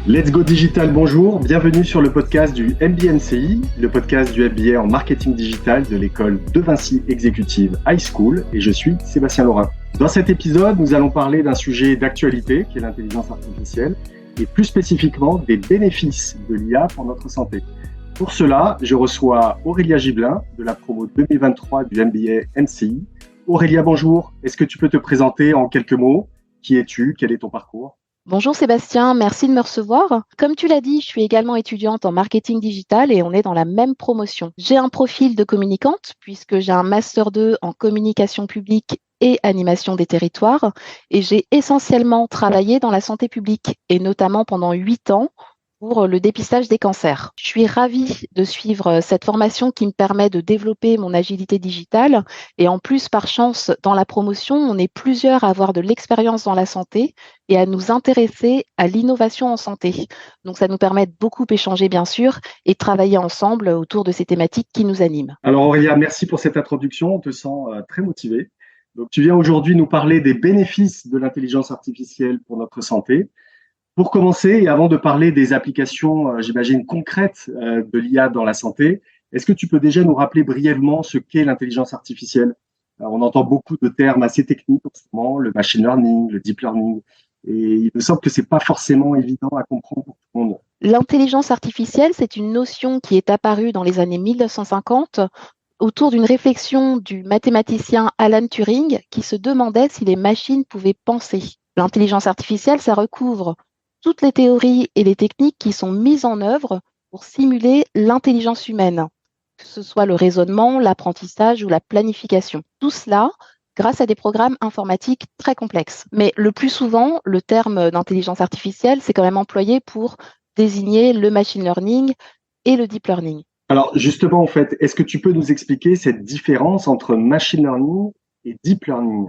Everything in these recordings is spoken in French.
Let's Go Digital, bonjour, bienvenue sur le podcast du MBNCI, le podcast du MBA en marketing digital de l'école De Vinci Executive High School, et je suis Sébastien Laurin. Dans cet épisode, nous allons parler d'un sujet d'actualité qui est l'intelligence artificielle et plus spécifiquement des bénéfices de l'IA pour notre santé. Pour cela, je reçois Aurélia Gibelin de la promo 2023 du MBA MCI. Aurélia, bonjour, est-ce que tu peux te présenter en quelques mots? Qui es-tu? Quel est ton parcours? Bonjour Sébastien, merci de me recevoir. Comme tu l'as dit, je suis également étudiante en marketing digital et on est dans la même promotion. J'ai un profil de communicante puisque j'ai un master 2 en communication publique et animation des territoires et j'ai essentiellement travaillé dans la santé publique et notamment pendant 8 ans pour le dépistage des cancers. Je suis ravie de suivre cette formation qui me permet de développer mon agilité digitale et en plus, par chance, dans la promotion, on est plusieurs à avoir de l'expérience dans la santé et à nous intéresser à l'innovation en santé. Donc, ça nous permet de beaucoup échanger, bien sûr, et travailler ensemble autour de ces thématiques qui nous animent. Alors Aurélia, merci pour cette introduction, on te sent très motivée. Donc tu viens aujourd'hui nous parler des bénéfices de l'intelligence artificielle pour notre santé. Pour commencer, et avant de parler des applications, j'imagine, concrètes de l'IA dans la santé, est-ce que tu peux déjà nous rappeler brièvement ce qu'est l'intelligence artificielle? Alors, on entend beaucoup de termes assez techniques en ce moment, le machine learning, le deep learning, et il me semble que c'est pas forcément évident à comprendre pour tout le monde. L'intelligence artificielle, c'est une notion qui est apparue dans les années 1950 autour d'une réflexion du mathématicien Alan Turing qui se demandait si les machines pouvaient penser. L'intelligence artificielle, ça recouvre toutes les théories et les techniques qui sont mises en œuvre pour simuler l'intelligence humaine, que ce soit le raisonnement, l'apprentissage ou la planification. Tout cela grâce à des programmes informatiques très complexes. Mais le plus souvent, le terme d'intelligence artificielle, c'est quand même employé pour désigner le machine learning et le deep learning. Alors justement, en fait, est-ce que tu peux nous expliquer cette différence entre machine learning et deep learning?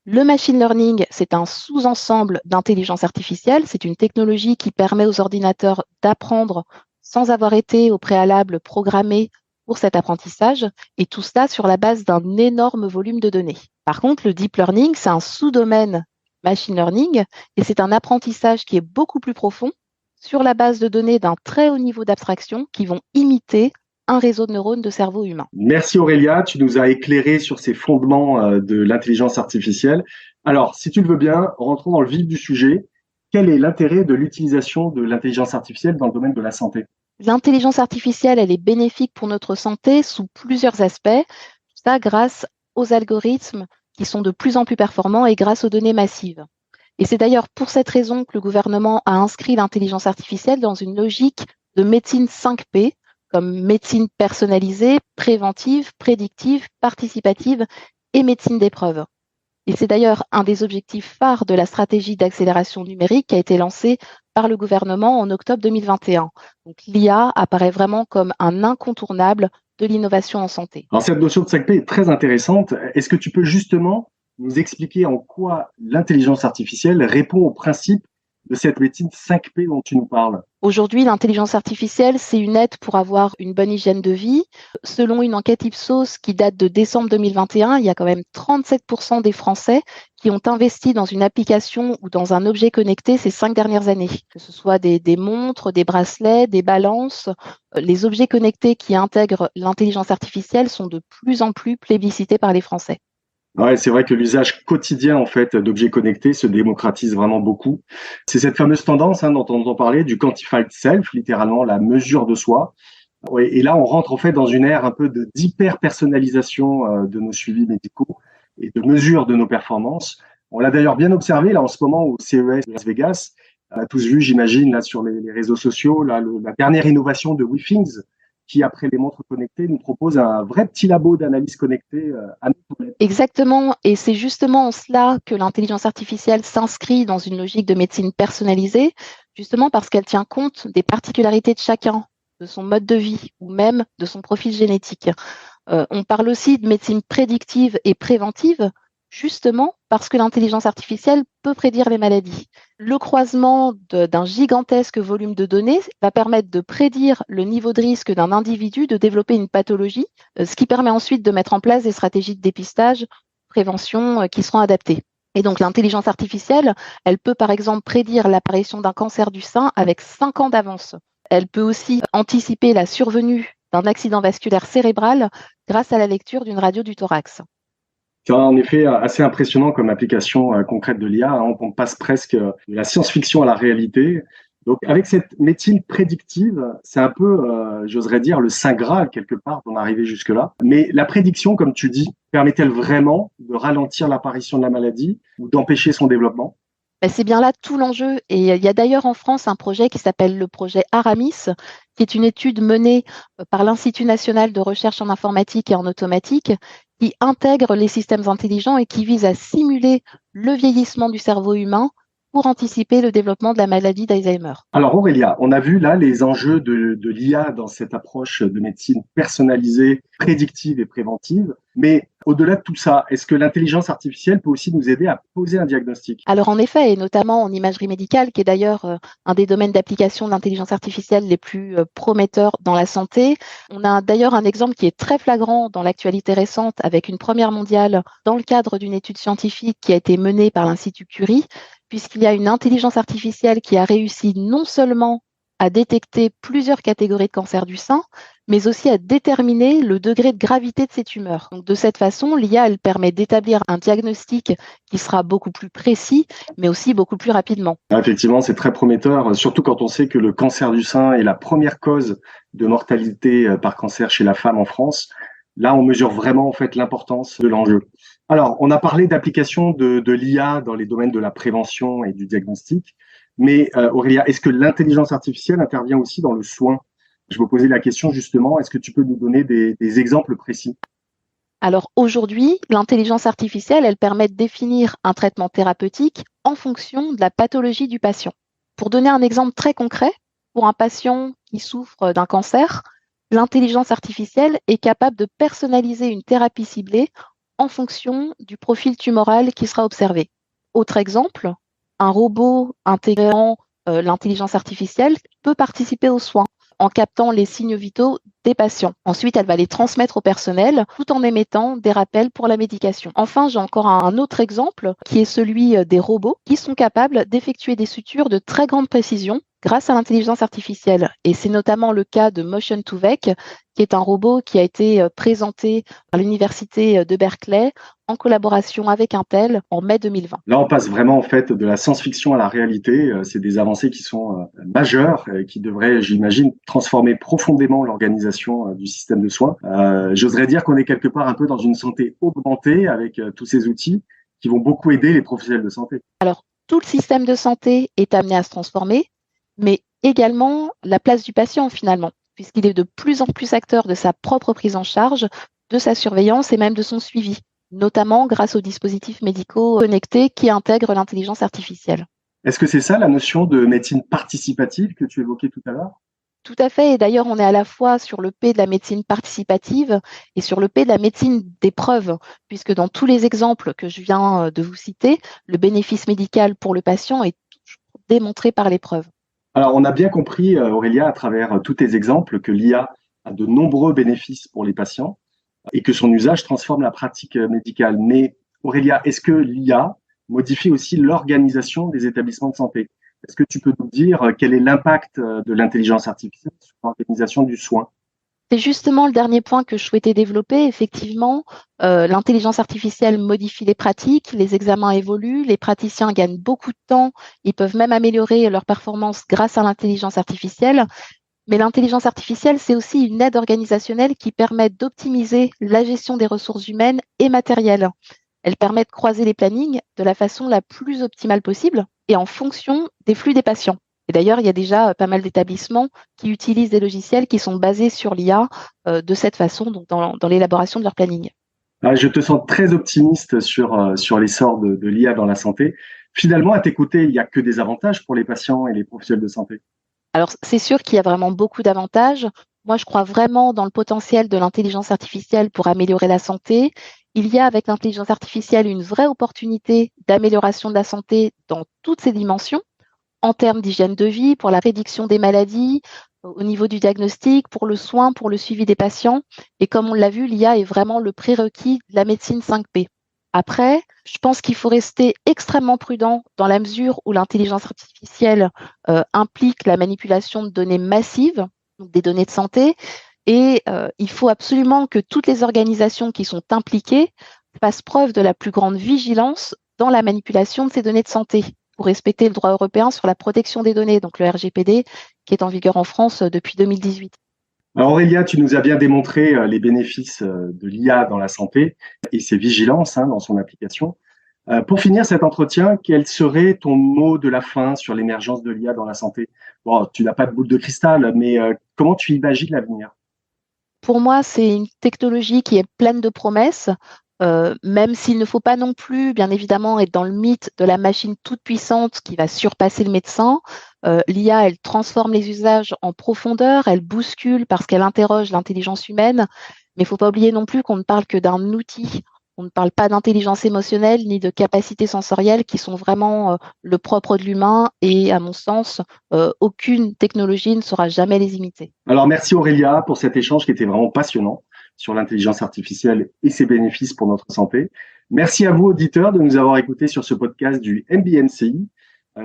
Le machine learning, c'est un sous-ensemble d'intelligence artificielle. C'est une technologie qui permet aux ordinateurs d'apprendre sans avoir été au préalable programmés pour cet apprentissage, et tout cela sur la base d'un énorme volume de données. Par contre, le deep learning, c'est un sous-domaine machine learning, et c'est un apprentissage qui est beaucoup plus profond sur la base de données d'un très haut niveau d'abstraction qui vont imiter un réseau de neurones de cerveau humain. Merci Aurélia, tu nous as éclairé sur ces fondements de l'intelligence artificielle. Alors, si tu le veux bien, rentrons dans le vif du sujet. Quel est l'intérêt de l'utilisation de l'intelligence artificielle dans le domaine de la santé? L'intelligence artificielle, elle est bénéfique pour notre santé sous plusieurs aspects. Tout ça grâce aux algorithmes qui sont de plus en plus performants et grâce aux données massives. Et c'est d'ailleurs pour cette raison que le gouvernement a inscrit l'intelligence artificielle dans une logique de médecine 5P, comme médecine personnalisée, préventive, prédictive, participative et médecine d'épreuve. Et c'est d'ailleurs un des objectifs phares de la stratégie d'accélération numérique qui a été lancée par le gouvernement en octobre 2021. Donc l'IA apparaît vraiment comme un incontournable de l'innovation en santé. Alors, cette notion de 5P est très intéressante. Est-ce que tu peux justement nous expliquer en quoi l'intelligence artificielle répond au principe de cette médecine 5P dont tu nous parles? Aujourd'hui, l'intelligence artificielle, c'est une aide pour avoir une bonne hygiène de vie. Selon une enquête Ipsos qui date de décembre 2021, il y a quand même 37% des Français qui ont investi dans une application ou dans un objet connecté ces 5 dernières années. Que ce soit des montres, des bracelets, des balances, les objets connectés qui intègrent l'intelligence artificielle sont de plus en plus plébiscités par les Français. Ouais, c'est vrai que l'usage quotidien en fait d'objets connectés se démocratise vraiment beaucoup. C'est cette fameuse tendance dont on entend parler du quantified self, littéralement la mesure de soi. Ouais, et là, on rentre en fait dans une ère un peu d'hyper personnalisation de nos suivis médicaux et de mesure de nos performances. On l'a d'ailleurs bien observé là en ce moment au CES de Las Vegas. On a tous vu, j'imagine, là sur les réseaux sociaux, là, la dernière innovation de WeThings, qui, après les montres connectées, nous propose un vrai petit labo d'analyse connectée à nous. Exactement, et c'est justement en cela que l'intelligence artificielle s'inscrit dans une logique de médecine personnalisée, justement parce qu'elle tient compte des particularités de chacun, de son mode de vie ou même de son profil génétique. On parle aussi de médecine prédictive et préventive, justement parce que l'intelligence artificielle peut prédire les maladies. Le croisement d'un gigantesque volume de données va permettre de prédire le niveau de risque d'un individu de développer une pathologie, ce qui permet ensuite de mettre en place des stratégies de dépistage, prévention qui seront adaptées. Et donc l'intelligence artificielle, elle peut par exemple prédire l'apparition d'un cancer du sein avec 5 ans d'avance. Elle peut aussi anticiper la survenue d'un accident vasculaire cérébral grâce à la lecture d'une radio du thorax. C'est en effet assez impressionnant comme application concrète de l'IA. On passe presque de la science-fiction à la réalité. Donc, avec cette médecine prédictive, c'est un peu, j'oserais dire, le saint graal quelque part d'en arriver jusque-là. Mais la prédiction, comme tu dis, permet-elle vraiment de ralentir l'apparition de la maladie ou d'empêcher son développement? Ben, c'est bien là tout l'enjeu. Et il y a d'ailleurs en France un projet qui s'appelle le projet Aramis, qui est une étude menée par l'Institut national de recherche en informatique et en automatique, qui intègre les systèmes intelligents et qui vise à simuler le vieillissement du cerveau humain pour anticiper le développement de la maladie d'Alzheimer. Alors Aurélia, on a vu là les enjeux de l'IA dans cette approche de médecine personnalisée, prédictive et préventive. Mais au-delà de tout ça, est-ce que l'intelligence artificielle peut aussi nous aider à poser un diagnostic? Alors en effet, et notamment en imagerie médicale, qui est d'ailleurs un des domaines d'application de l'intelligence artificielle les plus prometteurs dans la santé. On a d'ailleurs un exemple qui est très flagrant dans l'actualité récente avec une première mondiale dans le cadre d'une étude scientifique qui a été menée par l'Institut Curie, puisqu'il y a une intelligence artificielle qui a réussi non seulement à détecter plusieurs catégories de cancer du sein, mais aussi à déterminer le degré de gravité de ces tumeurs. Donc, de cette façon, l'IA, elle permet d'établir un diagnostic qui sera beaucoup plus précis, mais aussi beaucoup plus rapidement. Effectivement, c'est très prometteur, surtout quand on sait que le cancer du sein est la première cause de mortalité par cancer chez la femme en France. Là, on mesure vraiment en fait l'importance de l'enjeu. Alors, on a parlé d'application de l'IA dans les domaines de la prévention et du diagnostic, mais Aurélia, est-ce que l'intelligence artificielle intervient aussi dans le soin? Je me posais la question justement, est-ce que tu peux nous donner des exemples précis? Alors aujourd'hui, l'intelligence artificielle, elle permet de définir un traitement thérapeutique en fonction de la pathologie du patient. Pour donner un exemple très concret, pour un patient qui souffre d'un cancer, l'intelligence artificielle est capable de personnaliser une thérapie ciblée en fonction du profil tumoral qui sera observé. Autre exemple, un robot intégrant l'intelligence artificielle peut participer aux soins en captant les signes vitaux des patients. Ensuite, elle va les transmettre au personnel tout en émettant des rappels pour la médication. Enfin, j'ai encore un autre exemple qui est celui des robots qui sont capables d'effectuer des sutures de très grande précision grâce à l'intelligence artificielle. Et c'est notamment le cas de Motion2Vec, qui est un robot qui a été présenté à l'université de Berkeley en collaboration avec Intel en mai 2020. Là, on passe vraiment en fait de la science-fiction à la réalité. C'est des avancées qui sont majeures et qui devraient, j'imagine, transformer profondément l'organisation du système de soins. J'oserais dire qu'on est quelque part un peu dans une santé augmentée avec tous ces outils qui vont beaucoup aider les professionnels de santé. Alors, tout le système de santé est amené à se transformer, mais également la place du patient finalement, puisqu'il est de plus en plus acteur de sa propre prise en charge, de sa surveillance et même de son suivi, notamment grâce aux dispositifs médicaux connectés qui intègrent l'intelligence artificielle. Est-ce que c'est ça la notion de médecine participative que tu évoquais tout à l'heure? Tout à fait, et d'ailleurs on est à la fois sur le P de la médecine participative et sur le P de la médecine des preuves, puisque dans tous les exemples que je viens de vous citer, le bénéfice médical pour le patient est toujours démontré par les preuves. Alors, on a bien compris, Aurélia, à travers tous tes exemples, que l'IA a de nombreux bénéfices pour les patients et que son usage transforme la pratique médicale. Mais Aurélia, est-ce que l'IA modifie aussi l'organisation des établissements de santé? Est-ce que tu peux nous dire quel est l'impact de l'intelligence artificielle sur l'organisation du soin? C'est justement le dernier point que je souhaitais développer. Effectivement, l'intelligence artificielle modifie les pratiques, les examens évoluent, les praticiens gagnent beaucoup de temps, ils peuvent même améliorer leur performance grâce à l'intelligence artificielle. Mais l'intelligence artificielle, c'est aussi une aide organisationnelle qui permet d'optimiser la gestion des ressources humaines et matérielles. Elle permet de croiser les plannings de la façon la plus optimale possible et en fonction des flux des patients. Et d'ailleurs, il y a déjà pas mal d'établissements qui utilisent des logiciels qui sont basés sur l'IA de cette façon, donc dans l'élaboration de leur planning. Je te sens très optimiste sur l'essor de l'IA dans la santé. Finalement, à t'écouter, il n'y a que des avantages pour les patients et les professionnels de santé. Alors, c'est sûr qu'il y a vraiment beaucoup d'avantages. Moi, je crois vraiment dans le potentiel de l'intelligence artificielle pour améliorer la santé. Il y a avec l'intelligence artificielle une vraie opportunité d'amélioration de la santé dans toutes ses dimensions, en termes d'hygiène de vie, pour la prédiction des maladies, au niveau du diagnostic, pour le soin, pour le suivi des patients. Et comme on l'a vu, l'IA est vraiment le prérequis de la médecine 5P. Après, je pense qu'il faut rester extrêmement prudent dans la mesure où l'intelligence artificielle implique la manipulation de données massives, donc des données de santé, et il faut absolument que toutes les organisations qui sont impliquées fassent preuve de la plus grande vigilance dans la manipulation de ces données de santé pour respecter le droit européen sur la protection des données, donc le RGPD, qui est en vigueur en France depuis 2018. Alors Aurélia, tu nous as bien démontré les bénéfices de l'IA dans la santé et ses vigilances dans son application. Pour finir cet entretien, quel serait ton mot de la fin sur l'émergence de l'IA dans la santé? Bon, tu n'as pas de boule de cristal, mais comment tu imagines l'avenir? Pour moi, c'est une technologie qui est pleine de promesses, même s'il ne faut pas non plus, bien évidemment, être dans le mythe de la machine toute puissante qui va surpasser le médecin. L'IA, elle transforme les usages en profondeur, elle bouscule parce qu'elle interroge l'intelligence humaine, mais il ne faut pas oublier non plus qu'on ne parle que d'un outil. On ne parle pas d'intelligence émotionnelle ni de capacités sensorielles qui sont vraiment le propre de l'humain et, à mon sens, aucune technologie ne saura jamais les imiter. Alors merci Aurélia pour cet échange qui était vraiment passionnant sur l'intelligence artificielle et ses bénéfices pour notre santé. Merci à vous auditeurs de nous avoir écoutés sur ce podcast du MBNCI.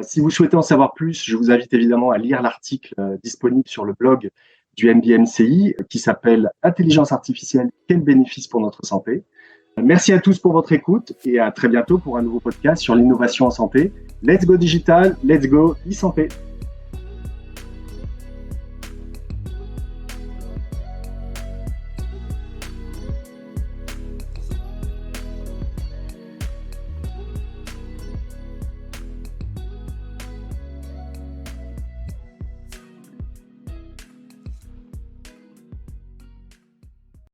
Si vous souhaitez en savoir plus, je vous invite évidemment à lire l'article disponible sur le blog du MBNCI qui s'appelle Intelligence artificielle, quels bénéfices pour notre santé. Merci à tous pour votre écoute et à très bientôt pour un nouveau podcast sur l'innovation en santé. Let's go digital, let's go e-santé.